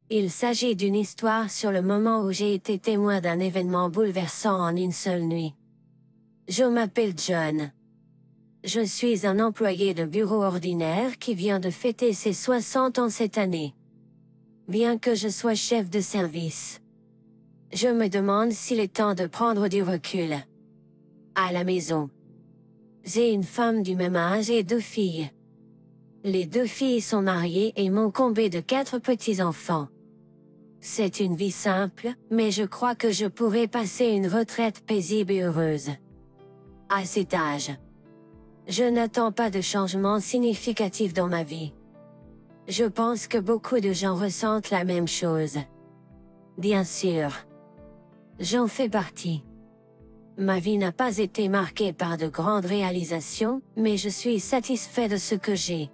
Il s'agit d'une histoire sur le moment où j'ai été témoin d'un événement bouleversant en une seule nuit. Je m'appelle John. Je suis un employé de bureau ordinaire qui vient de fêter ses 60 ans cette année. Bien que je sois chef de service, je me demande s'il est temps de prendre du recul. À la maison, j'ai une femme du même âge et 2 filles. Les 2 filles sont mariées et m'ont comblé de 4 petits-enfants. C'est une vie simple, mais je crois que je pourrais passer une retraite paisible et heureuse. À cet âge, je n'attends pas de changement significatif dans ma vie. Je pense que beaucoup de gens ressentent la même chose. Bien sûr, j'en fais partie. Ma vie n'a pas été marquée par de grandes réalisations, mais je suis satisfait de ce que j'ai.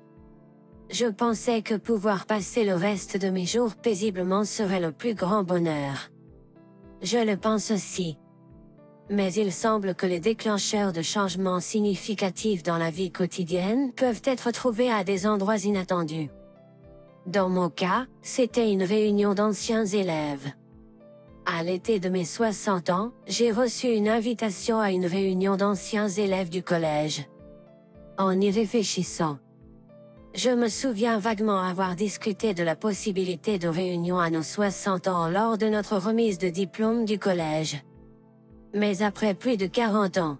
Je pensais que pouvoir passer le reste de mes jours paisiblement serait le plus grand bonheur. Je le pense aussi. Mais il semble que les déclencheurs de changements significatifs dans la vie quotidienne peuvent être trouvés à des endroits inattendus. Dans mon cas, c'était une réunion d'anciens élèves. À l'été de mes 60 ans, j'ai reçu une invitation à une réunion d'anciens élèves du collège. En y réfléchissant, je me souviens vaguement avoir discuté de la possibilité de réunion à nos 60 ans lors de notre remise de diplôme du collège. Mais après plus de 40 ans,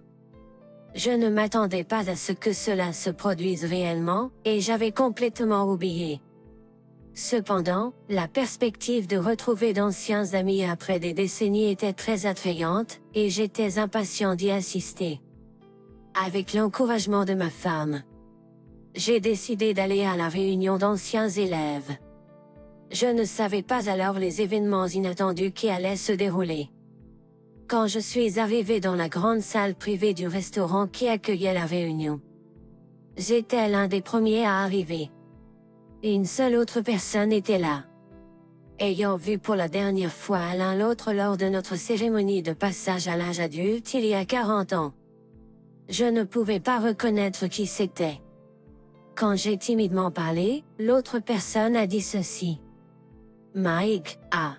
je ne m'attendais pas à ce que cela se produise réellement, et j'avais complètement oublié. Cependant, la perspective de retrouver d'anciens amis après des décennies était très attrayante, et j'étais impatient d'y assister. Avec l'encouragement de ma femme, j'ai décidé d'aller à la réunion d'anciens élèves. Je ne savais pas alors les événements inattendus qui allaient se dérouler. Quand je suis arrivé dans la grande salle privée du restaurant qui accueillait la réunion, j'étais l'un des premiers à arriver. Une seule autre personne était là. Ayant vu pour la dernière fois l'un l'autre lors de notre cérémonie de passage à l'âge adulte il y a 40 ans, je ne pouvais pas reconnaître qui c'était. Quand j'ai timidement parlé, l'autre personne a dit ceci. Mike, ah.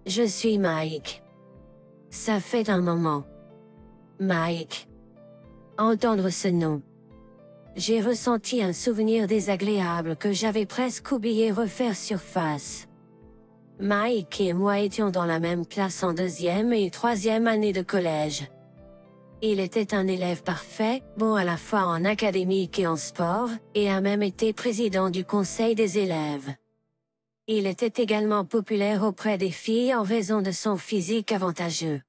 Je suis Mike. Ça fait un moment. Mike. Entendre ce nom. J'ai ressenti un souvenir désagréable que j'avais presque oublié refaire surface. Mike et moi étions dans la même classe en 2e et 3e année de collège. Il était un élève parfait, bon à la fois en académique et en sport, et a même été président du conseil des élèves. Il était également populaire auprès des filles en raison de son physique avantageux.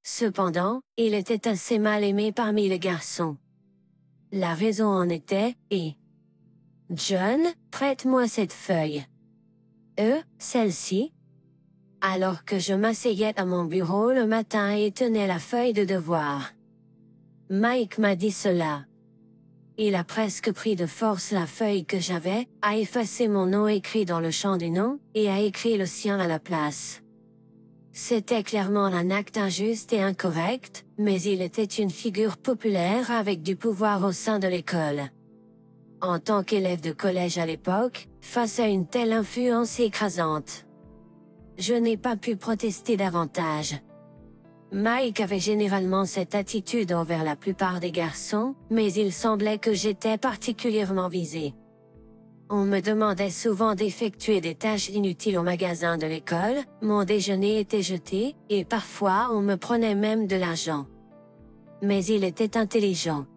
Cependant, il était assez mal aimé parmi les garçons. La raison en était, et... John, prête-moi cette feuille. Celle-ci? Alors que je m'asseyais à mon bureau le matin et tenais la feuille de devoir. Mike m'a dit cela. Il a presque pris de force la feuille que j'avais, a effacé mon nom écrit dans le champ du nom, et a écrit le sien à la place. C'était clairement un acte injuste et incorrect, mais il était une figure populaire avec du pouvoir au sein de l'école. En tant qu'élève de collège à l'époque, face à une telle influence écrasante, je n'ai pas pu protester davantage. Mike avait généralement cette attitude envers la plupart des garçons, mais il semblait que j'étais particulièrement visé. On me demandait souvent d'effectuer des tâches inutiles au magasin de l'école, mon déjeuner était jeté, et parfois on me prenait même de l'argent. Mais il était intelligent.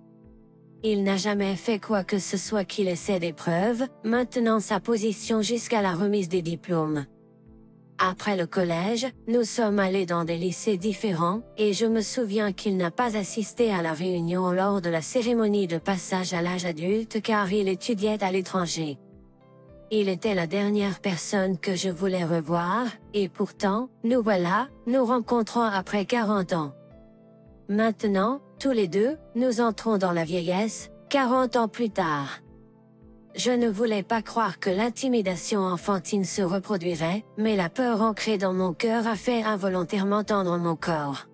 Il n'a jamais fait quoi que ce soit qui laissait des preuves, maintenant sa position jusqu'à la remise des diplômes. Après le collège, nous sommes allés dans des lycées différents, et je me souviens qu'il n'a pas assisté à la réunion lors de la cérémonie de passage à l'âge adulte car il étudiait à l'étranger. Il était la dernière personne que je voulais revoir, et pourtant, nous voilà, nous rencontrons après 40 ans. Maintenant, tous les deux, nous entrons dans la vieillesse, 40 ans plus tard. Je ne voulais pas croire que l'intimidation enfantine se reproduirait, mais la peur ancrée dans mon cœur a fait involontairement tendre mon corps.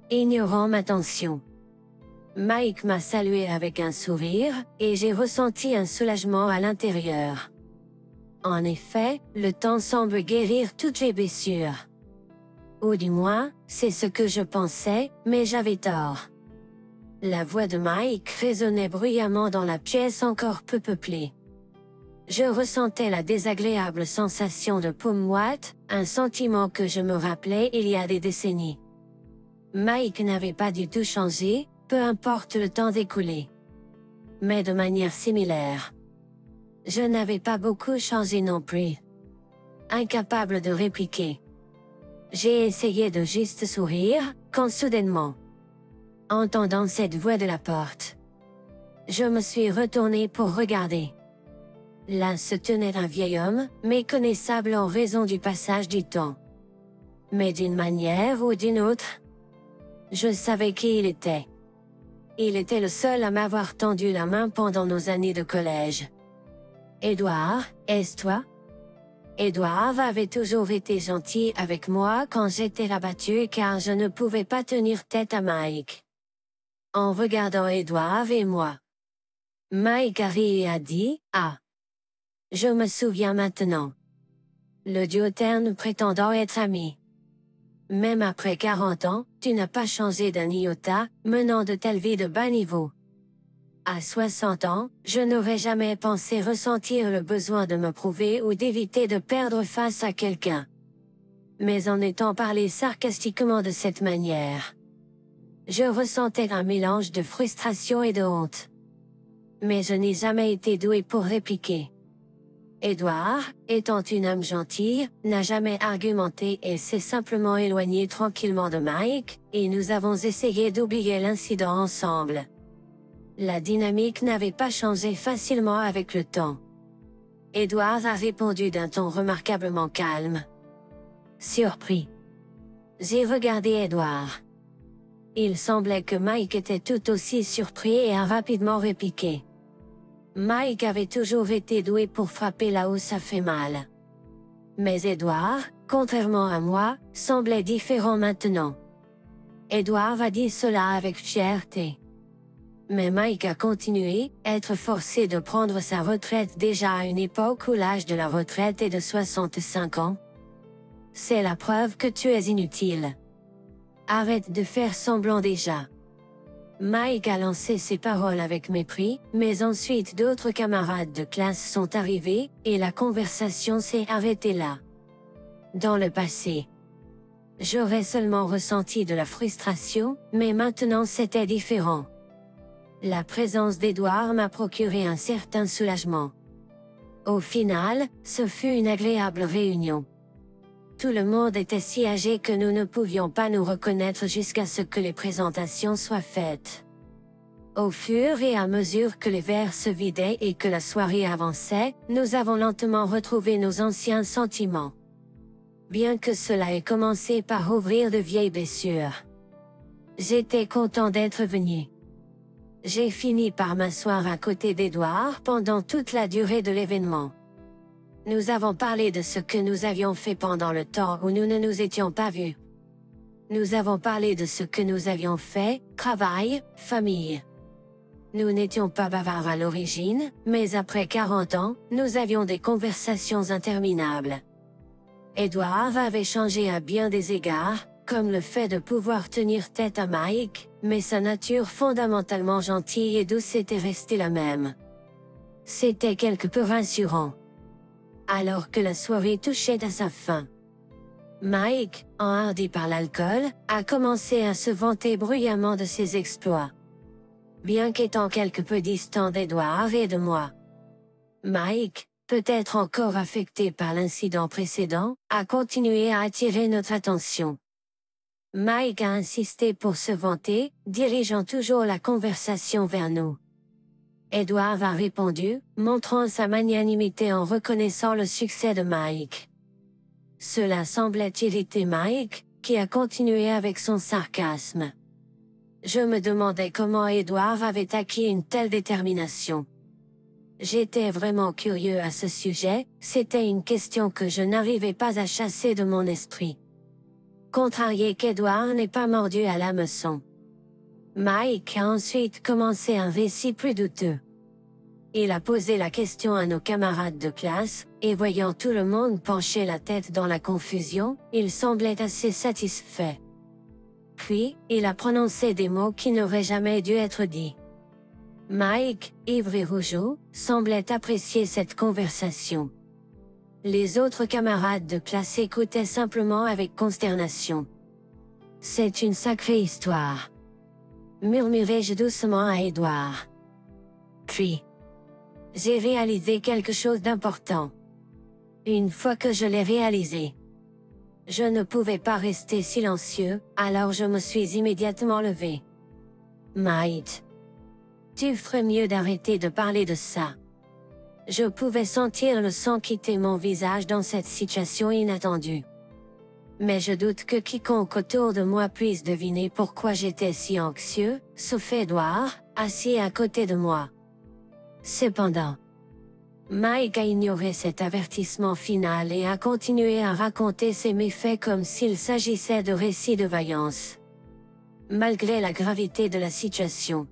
Ignorant ma tension. Mike m'a salué avec un sourire, et j'ai ressenti un soulagement à l'intérieur. En effet, le temps semble guérir toutes les blessures. Ou du moins, c'est ce que je pensais, mais j'avais tort. La voix de Mike résonnait bruyamment dans la pièce encore peu peuplée. Je ressentais la désagréable sensation de paume moite, un sentiment que je me rappelais il y a des décennies. Mike n'avait pas du tout changé, peu importe le temps écoulé. Mais de manière similaire. Je n'avais pas beaucoup changé non plus. Incapable de répliquer. J'ai essayé de juste sourire, quand soudainement, entendant cette voix de la porte, je me suis retourné pour regarder. Là se tenait un vieil homme, méconnaissable en raison du passage du temps. Mais d'une manière ou d'une autre, je savais qui il était. Il était le seul à m'avoir tendu la main pendant nos années de collège. Édouard, est-ce toi? Édouard avait toujours été gentil avec moi quand j'étais rabattu car je ne pouvais pas tenir tête à Mike. En regardant Édouard et moi, Mike a ri et a dit « Ah! Je me souviens maintenant. » Le duo terne prétendant être amis. Même après 40 ans, tu n'as pas changé d'un iota, menant de telle vie de bas niveau. À 60 ans, je n'aurais jamais pensé ressentir le besoin de me prouver ou d'éviter de perdre face à quelqu'un. Mais en étant parlé sarcastiquement de cette manière, je ressentais un mélange de frustration et de honte. Mais je n'ai jamais été doué pour répliquer. Édouard, étant une âme gentille, n'a jamais argumenté et s'est simplement éloigné tranquillement de Mike, et nous avons essayé d'oublier l'incident ensemble. La dynamique n'avait pas changé facilement avec le temps. Édouard a répondu d'un ton remarquablement calme. Surpris. J'ai regardé Édouard. Il semblait que Mike était tout aussi surpris et a rapidement répliqué. Mike avait toujours été doué pour frapper là où ça fait mal. Mais Édouard, contrairement à moi, semblait différent maintenant. Édouard a dit cela avec fierté. Mais Mike a continué, être forcé de prendre sa retraite déjà à une époque où l'âge de la retraite est de 65 ans. C'est la preuve que tu es inutile. Arrête de faire semblant déjà. Mike a lancé ses paroles avec mépris, mais ensuite d'autres camarades de classe sont arrivés, et la conversation s'est arrêtée là. Dans le passé, j'aurais seulement ressenti de la frustration, mais maintenant c'était différent. La présence d'Édouard m'a procuré un certain soulagement. Au final, ce fut une agréable réunion. Tout le monde était si âgé que nous ne pouvions pas nous reconnaître jusqu'à ce que les présentations soient faites. Au fur et à mesure que les verres se vidaient et que la soirée avançait, nous avons lentement retrouvé nos anciens sentiments. Bien que cela ait commencé par ouvrir de vieilles blessures. J'étais content d'être venu. J'ai fini par m'asseoir à côté d'Édouard pendant toute la durée de l'événement. Nous avons parlé de ce que nous avions fait pendant le temps où nous ne nous étions pas vus. Nous avons parlé de ce que nous avions fait, travail, famille. Nous n'étions pas bavards à l'origine, mais après 40 ans, nous avions des conversations interminables. Édouard avait changé à bien des égards, comme le fait de pouvoir tenir tête à Mike, mais sa nature fondamentalement gentille et douce était restée la même. C'était quelque peu rassurant. Alors que la soirée touchait à sa fin, Mike, enhardi par l'alcool, a commencé à se vanter bruyamment de ses exploits. Bien qu'étant quelque peu distant d'Édouard et de moi, Mike, peut-être encore affecté par l'incident précédent, a continué à attirer notre attention. Mike a insisté pour se vanter, dirigeant toujours la conversation vers nous. Édouard a répondu, montrant sa magnanimité en reconnaissant le succès de Mike. Cela semblait irriter Mike, qui a continué avec son sarcasme. Je me demandais comment Édouard avait acquis une telle détermination. J'étais vraiment curieux à ce sujet, c'était une question que je n'arrivais pas à chasser de mon esprit. Contrarié qu'Édouard n'ait pas mordu à l'hameçon. Mike a ensuite commencé un récit plus douteux. Il a posé la question à nos camarades de classe, Et voyant tout le monde pencher la tête dans la confusion, il semblait assez satisfait. Puis, il a prononcé des mots qui n'auraient jamais dû être dits. Mike, ivre et rougeau, semblait apprécier cette conversation. Les autres camarades de classe écoutaient simplement avec consternation. C'est une sacrée histoire, murmurai-je doucement à Édouard. Puis, j'ai réalisé quelque chose d'important. Une fois que je l'ai réalisé, je ne pouvais pas rester silencieux, alors je me suis immédiatement levé. Mike, tu ferais mieux d'arrêter de parler de ça. Je pouvais sentir le sang quitter mon visage dans cette situation inattendue. Mais je doute que quiconque autour de moi puisse deviner pourquoi j'étais si anxieux, sauf Édouard, assis à côté de moi. Cependant, Mike a ignoré cet avertissement final et a continué à raconter ses méfaits comme s'il s'agissait de récits de vaillance. Malgré la gravité de la situation,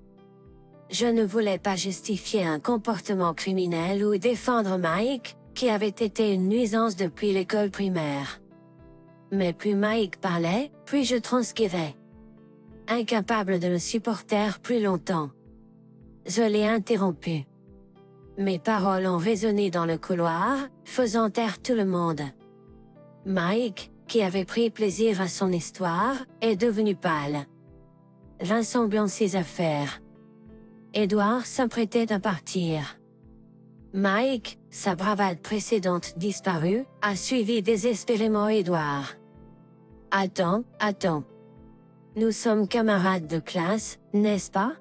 je ne voulais pas justifier un comportement criminel ou défendre Mike, qui avait été une nuisance depuis l'école primaire. Mais plus Mike parlait, plus je transpirais. Incapable de le supporter plus longtemps, je l'ai interrompu. Mes paroles ont résonné dans le couloir, faisant taire tout le monde. Mike, qui avait pris plaisir à son histoire, est devenu pâle, rassemblant ses affaires. Édouard s'apprêtait à partir. Mike, sa bravade précédente disparue, a suivi désespérément Édouard. Attends. Nous sommes camarades de classe, n'est-ce pas?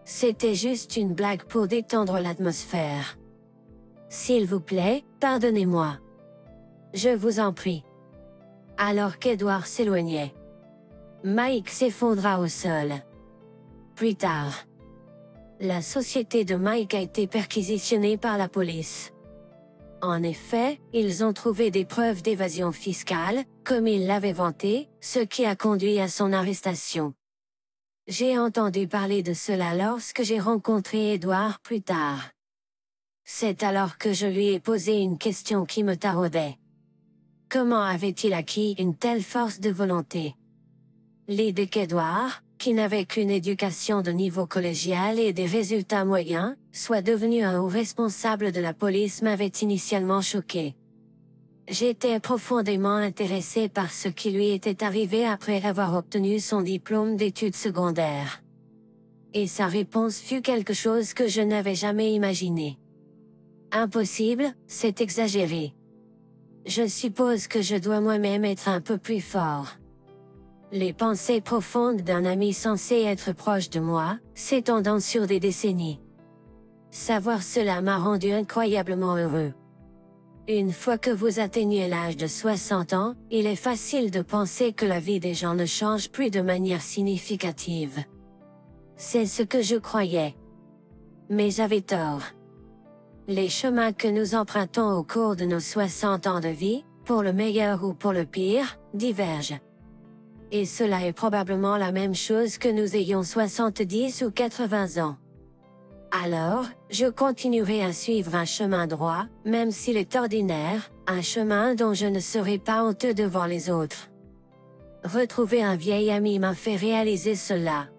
C'était juste une blague pour détendre l'atmosphère. S'il vous plaît, pardonnez-moi. Je vous en prie. Alors qu'Édouard s'éloignait, Mike s'effondra au sol. Plus tard, la société de Mike a été perquisitionnée par la police. En effet, ils ont trouvé des preuves d'évasion fiscale, comme il l'avait vanté, ce qui a conduit à son arrestation. J'ai entendu parler de cela lorsque j'ai rencontré Édouard plus tard. C'est alors que je lui ai posé une question qui me taraudait. Comment avait-il acquis une telle force de volonté? L'idée qu'Édouard, qui n'avait qu'une éducation de niveau collégial et des résultats moyens, soit devenu un haut responsable de la police m'avait initialement choqué. J'étais profondément intéressé par ce qui lui était arrivé après avoir obtenu son diplôme d'études secondaires. Et sa réponse fut quelque chose que je n'avais jamais imaginé. Impossible, c'est exagéré. Je suppose que je dois moi-même être un peu plus fort. Les pensées profondes d'un ami censé être proche de moi, s'étendant sur des décennies. Savoir cela m'a rendu incroyablement heureux. Une fois que vous atteignez l'âge de 60 ans, il est facile de penser que la vie des gens ne change plus de manière significative. C'est ce que je croyais. Mais j'avais tort. Les chemins que nous empruntons au cours de nos 60 ans de vie, pour le meilleur ou pour le pire, divergent. Et cela est probablement la même chose que nous ayons 70 ou 80 ans. Alors, je continuerai à suivre un chemin droit, même s'il est ordinaire, un chemin dont je ne serai pas honteux devant les autres. Retrouver un vieil ami m'a fait réaliser cela.